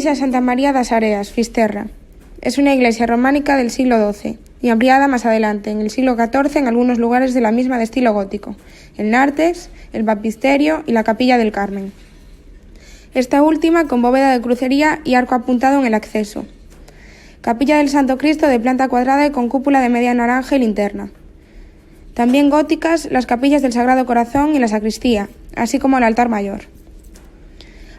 iglesia de Santa María das Areas, Fisterra. Es una iglesia románica del siglo XII y ampliada más adelante, en el siglo XIV, en algunos lugares de la misma de estilo gótico, el Nártex, el Baptisterio y la Capilla del Carmen. Esta última con bóveda de crucería y arco apuntado en el acceso. Capilla del Santo Cristo de planta cuadrada y con cúpula de media naranja y linterna. También góticas las capillas del Sagrado Corazón y la sacristía, así como el altar mayor.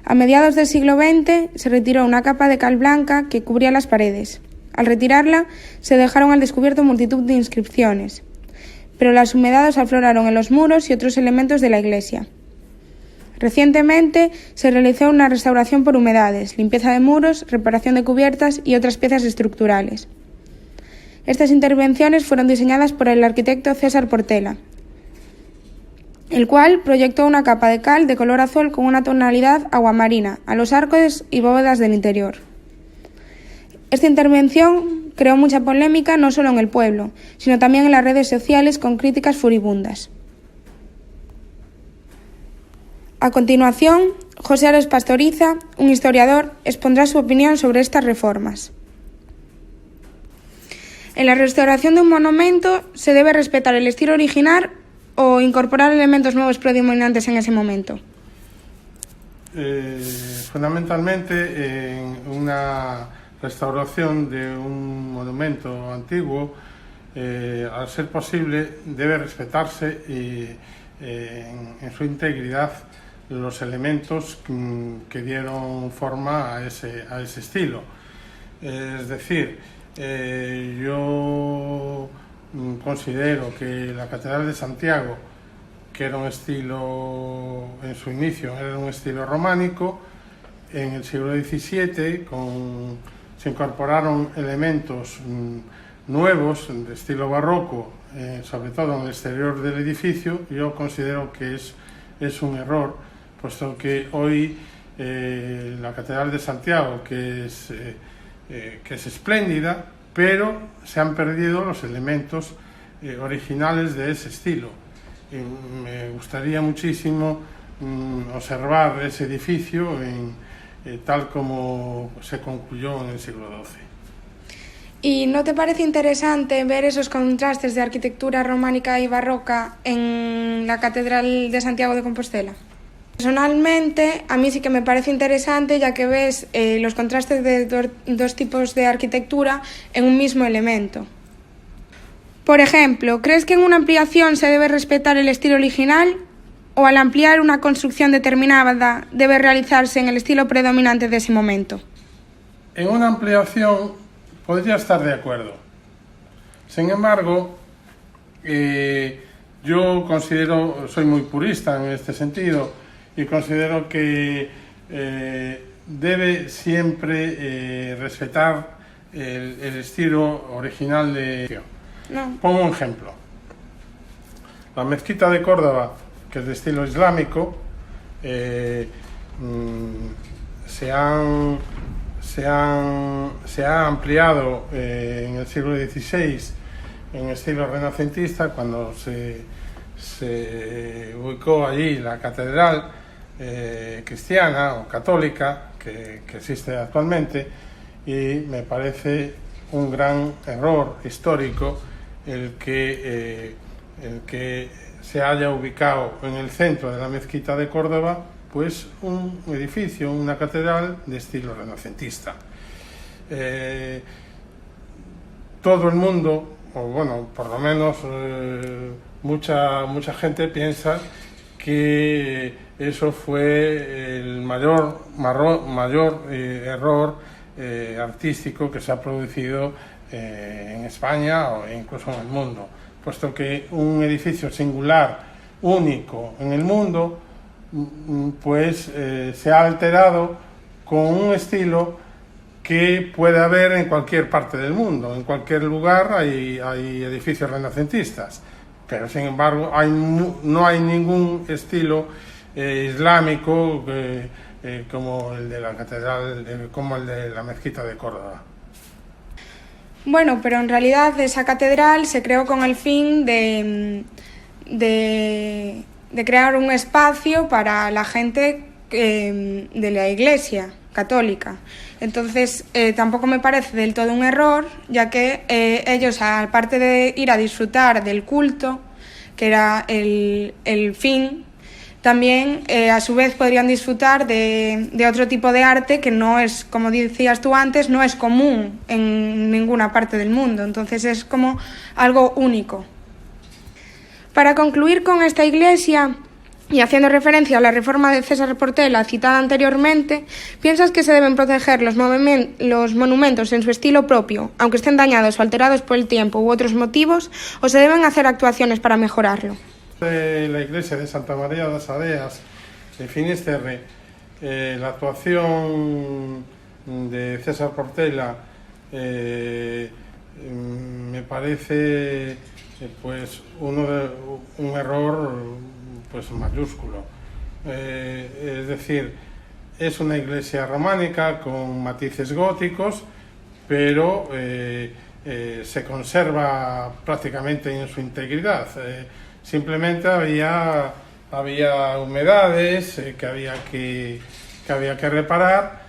A mediados del siglo XX se retiró una capa de cal blanca que cubría las paredes. Al retirarla, se dejaron al descubierto multitud de inscripciones, pero las humedades afloraron en los muros y otros elementos de la iglesia. Recientemente se realizó una restauración por humedades, limpieza de muros, reparación de cubiertas y otras piezas estructurales. Estas intervenciones fueron diseñadas por el arquitecto César Portela, el cual proyectó una capa de cal de color azul con una tonalidad aguamarina a los arcos y bóvedas del interior. Esta intervención creó mucha polémica no solo en el pueblo, sino también en las redes sociales con críticas furibundas. A continuación, José Ares Pastoriza, un historiador, expondrá su opinión sobre estas reformas. En la restauración de un monumento se debe respetar el estilo original o incorporar elementos nuevos predominantes en ese momento. Fundamentalmente, en una restauración de un monumento antiguo, al ser posible, debe respetarse en su integridad los elementos que dieron forma a ese estilo. Es decir, yo considero que la Catedral de Santiago, que era un estilo, en su inicio, era un estilo románico, en el siglo XVII se incorporaron elementos nuevos de estilo barroco, sobre todo en el exterior del edificio. Yo considero que es un error, puesto que hoy la Catedral de Santiago, que es espléndida, pero se han perdido los elementos originales de ese estilo. Me gustaría muchísimo observar ese edificio tal como se concluyó en el siglo XII. ¿Y no te parece interesante ver esos contrastes de arquitectura románica y barroca en la Catedral de Santiago de Compostela? Personalmente, a mí sí que me parece interesante, ya que ves los contrastes de dos tipos de arquitectura en un mismo elemento. Por ejemplo, ¿crees que en una ampliación se debe respetar el estilo original o al ampliar una construcción determinada debe realizarse en el estilo predominante de ese momento? En una ampliación podría estar de acuerdo. Sin embargo, yo soy muy purista en este sentido y considero que debe siempre respetar el estilo original de... No. Pongo un ejemplo. La mezquita de Córdoba, que es de estilo islámico, se ha ampliado en el siglo XVI en estilo renacentista, cuando se ubicó allí la catedral cristiana o católica que existe actualmente, y me parece un gran error histórico el que se haya ubicado en el centro de la mezquita de Córdoba pues un edificio, una catedral de estilo renacentista. Todo el mundo, o bueno, por lo menos mucha gente piensa que eso fue el mayor error artístico que se ha producido en España o incluso en el mundo, puesto que un edificio singular, único en el mundo, pues se ha alterado con un estilo que puede haber en cualquier parte del mundo. En cualquier lugar hay edificios renacentistas, pero sin embargo no hay ningún estilo islámico como el de la catedral, como el de la mezquita de Córdoba. Bueno, pero en realidad esa catedral se creó con el fin de crear un espacio para la gente de la Iglesia católica. Entonces, tampoco me parece del todo un error, ya que ellos, aparte de ir a disfrutar del culto, que era el fin, también a su vez podrían disfrutar de otro tipo de arte que no es, como decías tú antes, no es común en ninguna parte del mundo. Entonces es como algo único. Para concluir con esta iglesia, y haciendo referencia a la reforma de César Portela citada anteriormente, ¿piensas que se deben proteger los monumentos en su estilo propio, aunque estén dañados o alterados por el tiempo u otros motivos, o se deben hacer actuaciones para mejorarlo? De la iglesia de Santa María das Areas de Finisterre, la actuación de César Portela me parece pues un error pues mayúsculo. Es decir, es una iglesia románica con matices góticos, pero se conserva prácticamente en su integridad. Simplemente había humedades que había que reparar,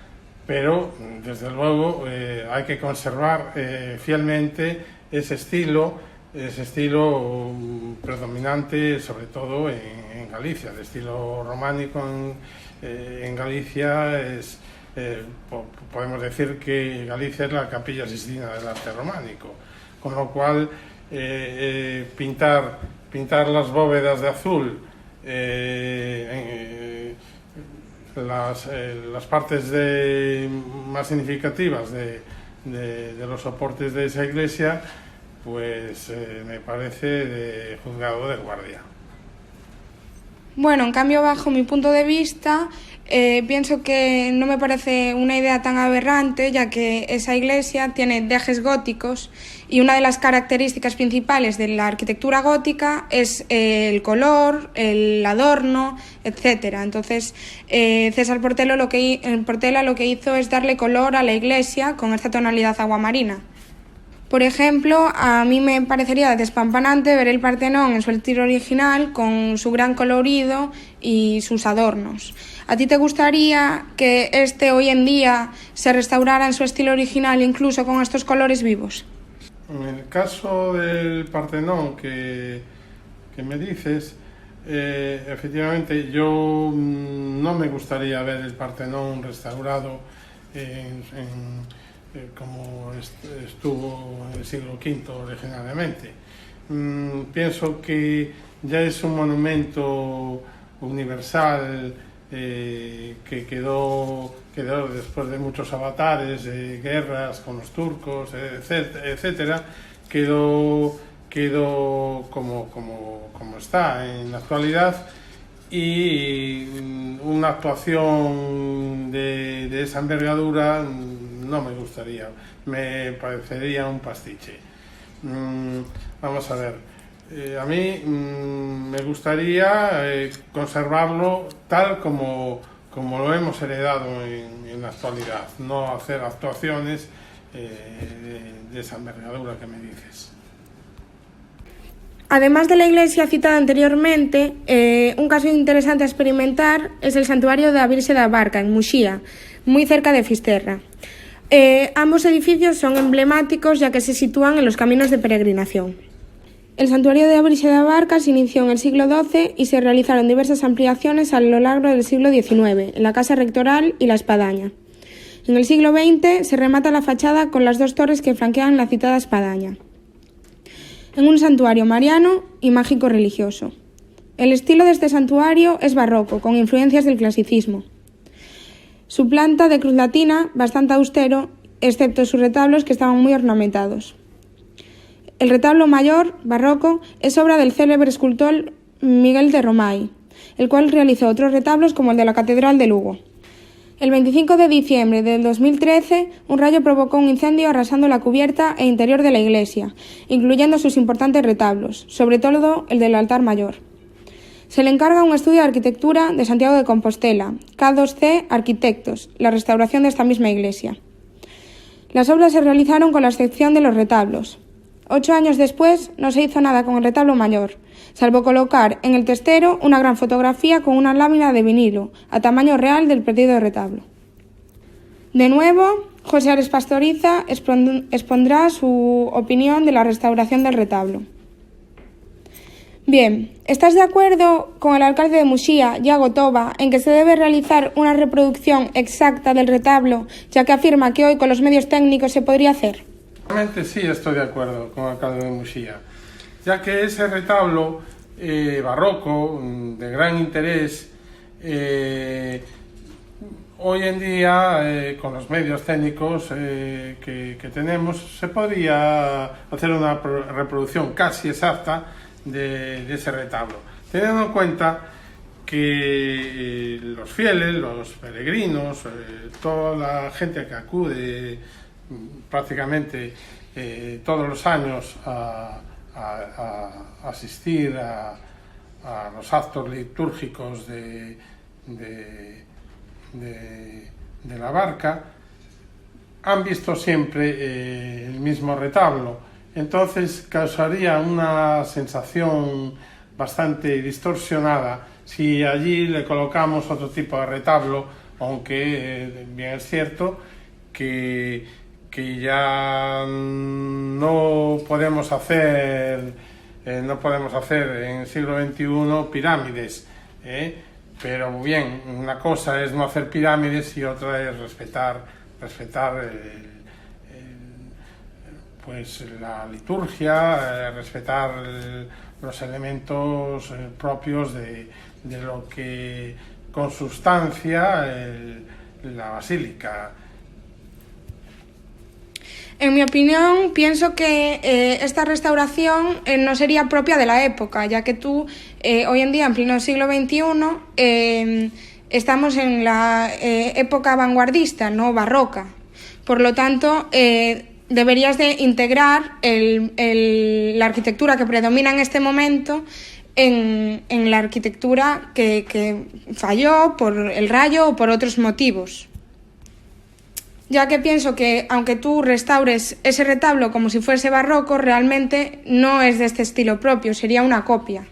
pero desde luego hay que conservar fielmente ese estilo predominante, sobre todo en Galicia. El estilo románico en Galicia es, podemos decir que Galicia es la Capilla Sixtina del arte románico, con lo cual pintar las bóvedas de azul, las partes más significativas de los soportes de esa iglesia, pues me parece de juzgado de guardia. Bueno, en cambio, bajo mi punto de vista, pienso que no me parece una idea tan aberrante, ya que esa iglesia tiene dejes góticos y una de las características principales de la arquitectura gótica es el color, el adorno, etcétera. Entonces, César Portela lo que hizo es darle color a la iglesia con esta tonalidad aguamarina. Por ejemplo, a mí me parecería despampanante ver el Partenón en su estilo original con su gran colorido y sus adornos. ¿A ti te gustaría que hoy en día se restaurara en su estilo original incluso con estos colores vivos? En el caso del Partenón que me dices, efectivamente yo no me gustaría ver el Partenón restaurado como estuvo en el siglo V originariamente. Pienso que ya es un monumento universal que quedó después de muchos avatares, guerras con los turcos, etcétera, quedó como está en la actualidad, y una actuación de esa envergadura no me gustaría, me parecería un pastiche. Vamos a ver, a mí me gustaría conservarlo tal como lo hemos heredado en la actualidad, no hacer actuaciones de esa envergadura que me dices. Además de la iglesia citada anteriormente, un caso interesante a experimentar es el santuario de la Virxe da Barca, en Muxía, muy cerca de Fisterra. Ambos edificios son emblemáticos ya que se sitúan en los caminos de peregrinación. El santuario de la Virxe da Barca se inició en el siglo XII y se realizaron diversas ampliaciones a lo largo del siglo XIX, en la casa rectoral y la espadaña. En el siglo XX se remata la fachada con las dos torres que flanquean la citada espadaña, en un santuario mariano y mágico religioso. El estilo de este santuario es barroco, con influencias del clasicismo. Su planta de cruz latina, bastante austero, excepto sus retablos que estaban muy ornamentados. El retablo mayor, barroco, es obra del célebre escultor Miguel de Romay, el cual realizó otros retablos como el de la Catedral de Lugo. El 25 de diciembre del 2013, un rayo provocó un incendio arrasando la cubierta e interior de la iglesia, incluyendo sus importantes retablos, sobre todo el del altar mayor. Se le encarga un estudio de arquitectura de Santiago de Compostela, K2C Arquitectos, la restauración de esta misma iglesia. Las obras se realizaron con la excepción de los retablos. 8 años después no se hizo nada con el retablo mayor, salvo colocar en el testero una gran fotografía con una lámina de vinilo, a tamaño real del perdido retablo. De nuevo, José Ares Pastoriza expondrá su opinión de la restauración del retablo. Bien, ¿estás de acuerdo con el alcalde de Muxía, Iago Toba, en que se debe realizar una reproducción exacta del retablo, ya que afirma que hoy con los medios técnicos se podría hacer? Realmente sí estoy de acuerdo con el alcalde de Muxía, ya que ese retablo barroco, de gran interés, hoy en día, con los medios técnicos que tenemos, se podría hacer una reproducción casi exacta de ese retablo, teniendo en cuenta que los fieles, los peregrinos, toda la gente que acude prácticamente todos los años a asistir a los actos litúrgicos de la barca, han visto siempre el mismo retablo. Entonces causaría una sensación bastante distorsionada si allí le colocamos otro tipo de retablo, aunque bien es cierto que ya no podemos hacer en el siglo XXI pirámides, pero bien, una cosa es no hacer pirámides y otra es respetar pues la liturgia, respetar los elementos propios de lo que consustancia la basílica. En mi opinión, pienso que esta restauración no sería propia de la época, ya que hoy en día, en pleno siglo XXI, estamos en la época vanguardista, no barroca. Por lo tanto, deberías de integrar la arquitectura que predomina en este momento en la arquitectura que falló por el Rayo o por otros motivos. Ya que pienso que, aunque tú restaures ese retablo como si fuese barroco, realmente no es de este estilo propio, sería una copia.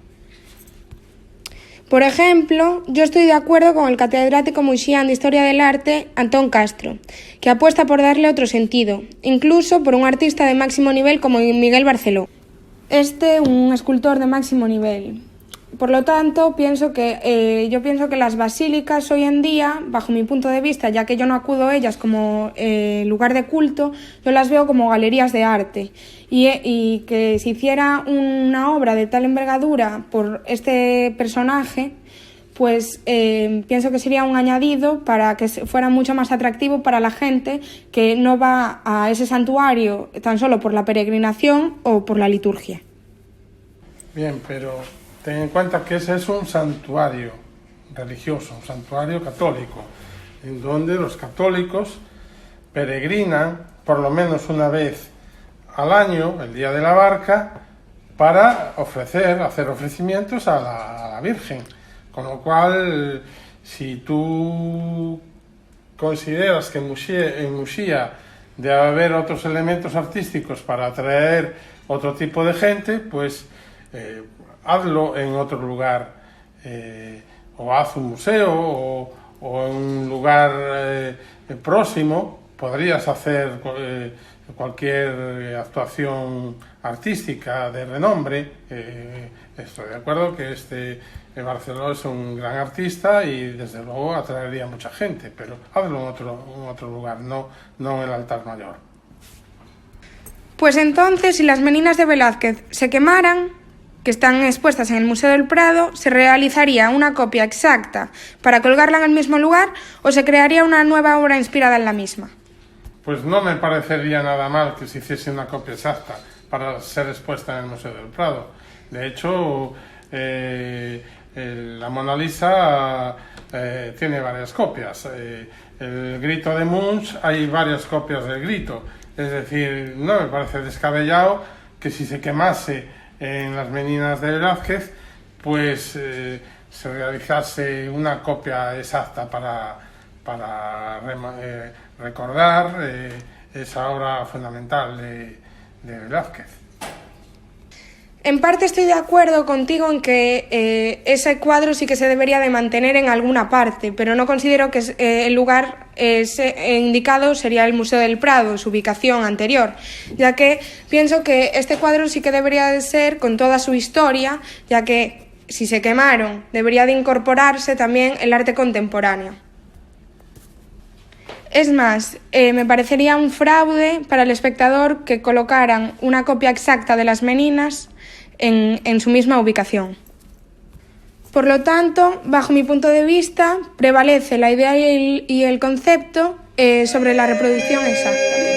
Por ejemplo, yo estoy de acuerdo con el catedrático muxián de Historia del Arte, Antón Castro, que apuesta por darle otro sentido, incluso por un artista de máximo nivel como Miguel Barceló. Un escultor de máximo nivel. Por lo tanto, yo pienso que las basílicas hoy en día, bajo mi punto de vista, ya que yo no acudo a ellas como lugar de culto, yo las veo como galerías de arte. Y que se hiciera una obra de tal envergadura por este personaje, pues pienso que sería un añadido para que fuera mucho más atractivo para la gente que no va a ese santuario tan solo por la peregrinación o por la liturgia. Bien, pero ten en cuenta que ese es un santuario religioso, un santuario católico, en donde los católicos peregrinan por lo menos una vez al año, el día de la barca, para hacer ofrecimientos a la Virgen. Con lo cual, si tú consideras que en Muxía debe haber otros elementos artísticos para atraer otro tipo de gente, pues hazlo en otro lugar, o haz un museo o en un lugar próximo. Podrías hacer cualquier actuación artística de renombre. Estoy de acuerdo que Barceló es un gran artista y desde luego atraería a mucha gente, pero hazlo en otro lugar, no en el altar mayor. Pues entonces, si las meninas de Velázquez se quemaran, que están expuestas en el Museo del Prado, ¿se realizaría una copia exacta para colgarla en el mismo lugar o se crearía una nueva obra inspirada en la misma? Pues no me parecería nada mal que se hiciese una copia exacta para ser expuesta en el Museo del Prado. De hecho, la Mona Lisa tiene varias copias. El Grito de Munch, hay varias copias del Grito. Es decir, no me parece descabellado que si se quemase en las meninas de Velázquez, pues se realizase una copia exacta para recordar esa obra fundamental de Velázquez. En parte estoy de acuerdo contigo en que ese cuadro sí que se debería de mantener en alguna parte, pero no considero que el lugar indicado sería el Museo del Prado, su ubicación anterior, ya que pienso que este cuadro sí que debería de ser con toda su historia, ya que si se quemaron debería de incorporarse también el arte contemporáneo. Es más, me parecería un fraude para el espectador que colocaran una copia exacta de las Meninas en su misma ubicación. Por lo tanto, bajo mi punto de vista, prevalece la idea y el concepto sobre la reproducción exacta.